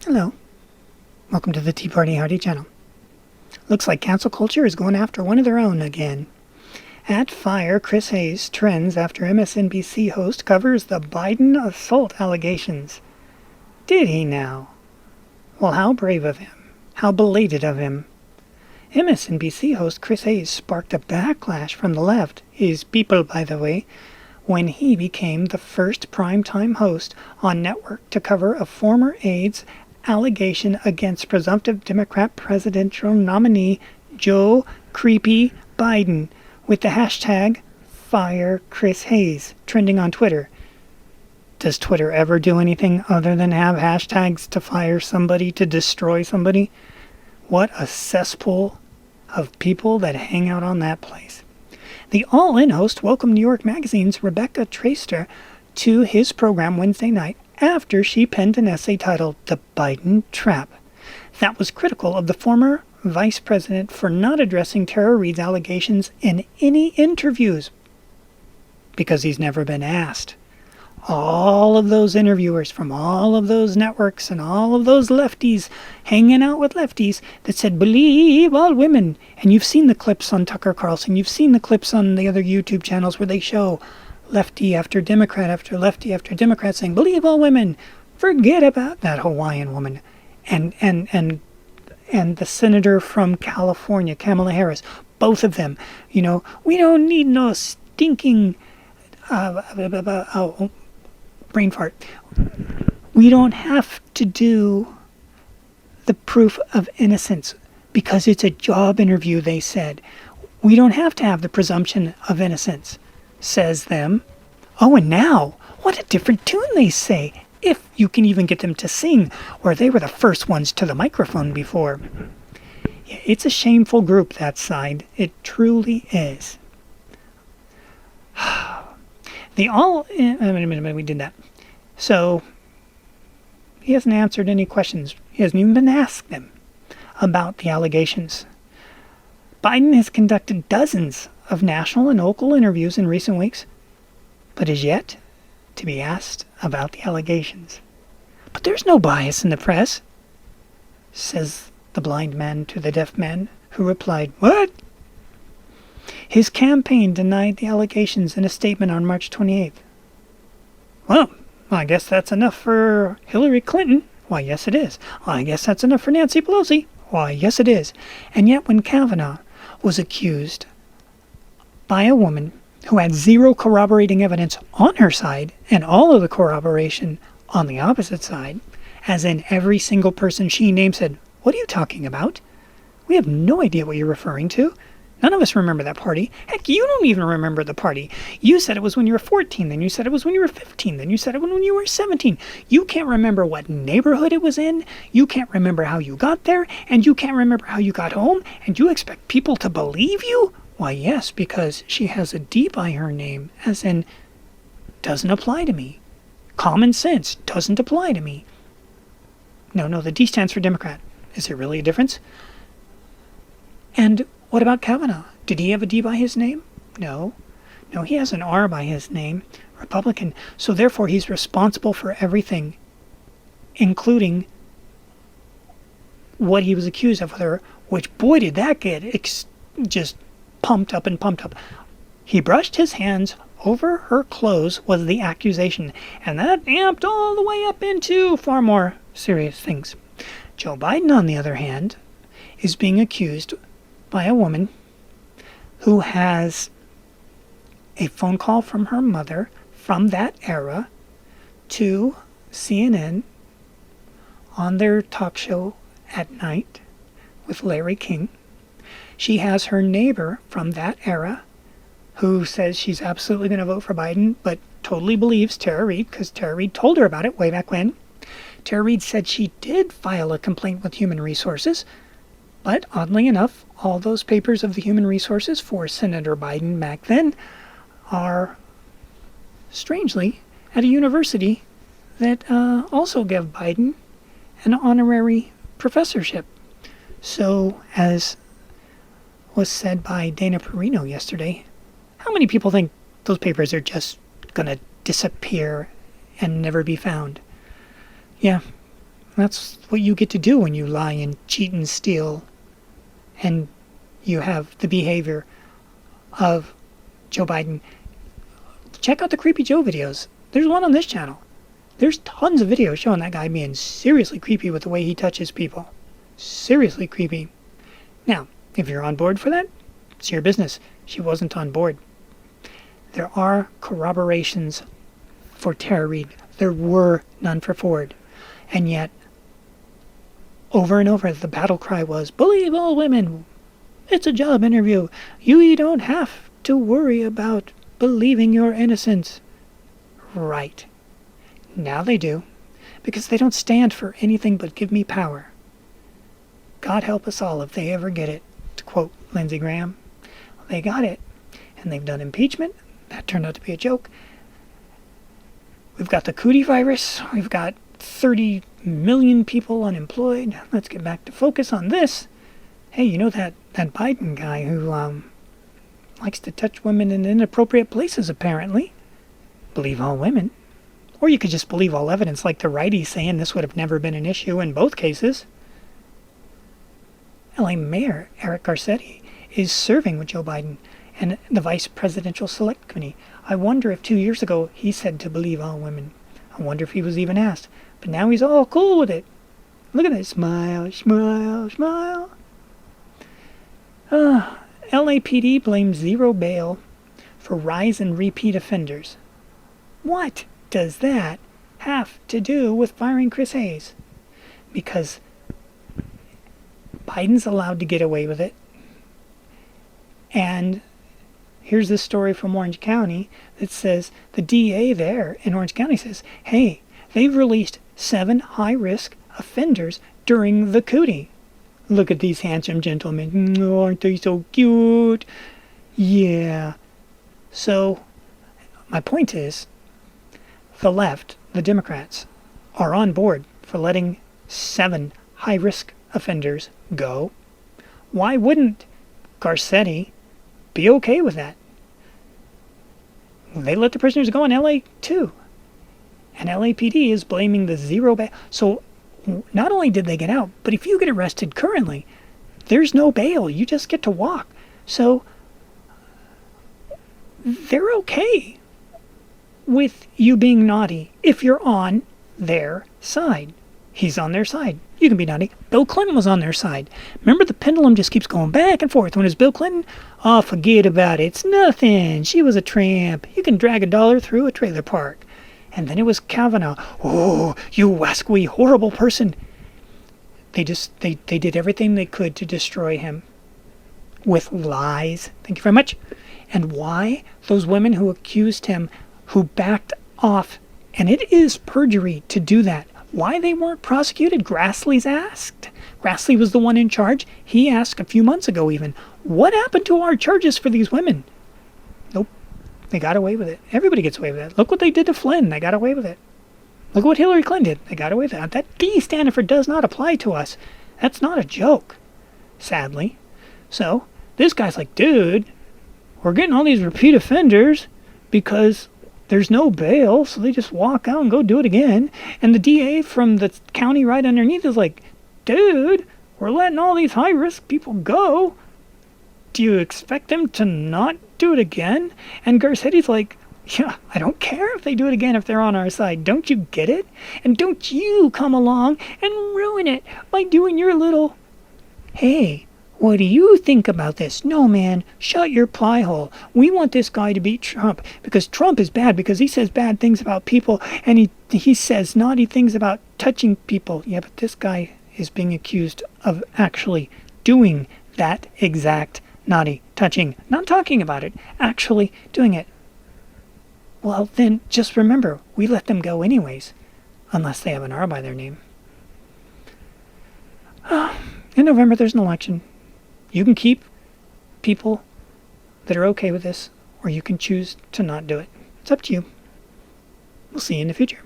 Hello. Welcome to the Tea Party Howdy channel. Looks like cancel culture is going after one of their own again. At Fire, Chris Hayes trends after MSNBC host covers the Biden assault allegations. Did he now? Well, how brave of him. How belated of him. MSNBC host Chris Hayes sparked a backlash from the left, his people by the way, when he became the first primetime host on network to cover a former aide's allegation against presumptive Democrat presidential nominee Joe Creepy Biden with the hashtag #FireChrisHayes trending on Twitter. Does Twitter ever do anything other than have hashtags to fire somebody, to destroy somebody? What a cesspool of people that hang out on that place. The All-In host welcomed New York Magazine's Rebecca Traister to his program Wednesday night after she penned an essay titled The Biden Trap that was critical of the former vice president for not addressing Tara Reade's allegations in any interviews because he's never been asked. All of those interviewers from all of those networks and all of those lefties hanging out with lefties that said, believe all women. And you've seen the clips on Tucker Carlson. You've seen the clips on the other YouTube channels where they show lefty after Democrat after lefty after Democrat saying, believe all women. Forget about that Hawaiian woman. And the senator from California, Kamala Harris, both of them, we don't need no stinking brain fart. We don't have to do the proof of innocence because it's a job interview, they said. We don't have to have the presumption of innocence, says them. Oh, and now, what a different tune they say, if you can even get them to sing, where they were the first ones to the microphone before. Yeah, it's a shameful group, that side. It truly is. We did that. So, he hasn't answered any questions. He hasn't even been asked them about the allegations. Biden has conducted dozens of national and local interviews in recent weeks, but is yet to be asked about the allegations. But there's no bias in the press, says the blind man to the deaf man, who replied, what? His campaign denied the allegations in a statement on March 28th. Well, I guess that's enough for Hillary Clinton. Why, yes it is. I guess that's enough for Nancy Pelosi. Why, yes it is. And yet when Kavanaugh was accused by a woman who had zero corroborating evidence on her side and all of the corroboration on the opposite side, as in every single person she named said, what are you talking about? We have no idea what you're referring to. None of us remember that party. Heck, you don't even remember the party. You said it was when you were 14, then you said it was when you were 15, then you said it when you were 17. You can't remember what neighborhood it was in, you can't remember how you got there, and you can't remember how you got home, and you expect people to believe you? Why, yes, because she has a D by her name, as in, doesn't apply to me. Common sense doesn't apply to me. No, the D stands for Democrat. Is there really a difference? And what about Kavanaugh? Did he have a D by his name? No, he has an R by his name, Republican. So therefore he's responsible for everything, including what he was accused of with her, which boy did that get just pumped up and pumped up. He brushed his hands over her clothes was the accusation, and that amped all the way up into far more serious things. Joe Biden, on the other hand, is being accused by a woman who has a phone call from her mother from that era to CNN on their talk show at night with Larry King. She has her neighbor from that era who says she's absolutely going to vote for Biden, but totally believes Tara Reade because Tara Reade told her about it way back when. Tara Reade said she did file a complaint with Human Resources, but oddly enough, all those papers of the Human Resources for Senator Biden back then are, strangely, at a university that also gave Biden an honorary professorship. So, as was said by Dana Perino yesterday, how many people think those papers are just going to disappear and never be found? Yeah, That's what you get to do when you lie and cheat and steal and you have the behavior of Joe Biden. Check out the Creepy Joe videos. There's one on this channel. There's tons of videos showing that guy being seriously creepy with the way he touches people. Seriously creepy. Now, if you're on board for that, it's your business. She wasn't on board. There are corroborations for Tara Reade. There were none for Ford. And yet, over and over, the battle cry was, believe all women. It's a job interview. You don't have to worry about believing your innocence. Right. Now they do. Because they don't stand for anything but give me power. God help us all if they ever get it, to quote Lindsey Graham. They got it. And they've done impeachment. That turned out to be a joke. We've got the cootie virus. We've got 30 million people unemployed. Let's get back to focus on this. Hey, you know that Biden guy who likes to touch women in inappropriate places, apparently. Believe all women. Or you could just believe all evidence, like the righties saying this would have never been an issue in both cases. LA Mayor Eric Garcetti is serving with Joe Biden and the Vice Presidential Select Committee. I wonder if 2 years ago he said to believe all women. I wonder if he was even asked. But now he's all cool with it. Look at that smile, smile, smile. LAPD blames zero bail for rise in repeat offenders. What does that have to do with firing Chris Hayes? Because Biden's allowed to get away with it. And here's this story from Orange County that says the DA there in Orange County says, hey, they've released 7 high-risk offenders during the cootie. Look at these handsome gentlemen. Oh, aren't they so cute? Yeah. So, my point is, the left, the Democrats, are on board for letting 7 high-risk offenders go. Why wouldn't Garcetti be okay with that? They let the prisoners go in LA too. And LAPD is blaming the zero bail. So not only did they get out, but if you get arrested currently, there's no bail. You just get to walk. So they're okay with you being naughty if you're on their side. He's on their side. You can be naughty. Bill Clinton was on their side. Remember, the pendulum just keeps going back and forth. When it's Bill Clinton, oh, forget about it. It's nothing. She was a tramp. You can drag $1 through a trailer park. And then it was Kavanaugh. Oh, you wascally, horrible person. They did everything they could to destroy him with lies. Thank you very much. And why? Those women who accused him, who backed off, and it is perjury to do that. Why they weren't prosecuted? Grassley's asked. Grassley was the one in charge. He asked a few months ago even, what happened to our charges for these women? Nope. They got away with it. Everybody gets away with it. Look what they did to Flynn. They got away with it. Look what Hillary Clinton did. They got away with it. That D standard for does not apply to us. That's not a joke, sadly. So, this guy's like, dude, we're getting all these repeat offenders because there's no bail, so they just walk out and go do it again. And the DA from the county right underneath is like, dude, we're letting all these high-risk people go. Do you expect them to not do it again? And Garcetti's like, yeah, I don't care if they do it again if they're on our side. Don't you get it? And don't you come along and ruin it by doing your little, hey, what do you think about this? No, man, shut your pie hole. We want this guy to beat Trump because Trump is bad because he says bad things about people and he says naughty things about touching people. Yeah, but this guy is being accused of actually doing that exact naughty touching. Not talking about it, actually doing it. Well, then just remember, we let them go anyways, unless they have an R by their name. In November, there's an election. You can keep people that are okay with this, or you can choose to not do it. It's up to you. We'll see you in the future.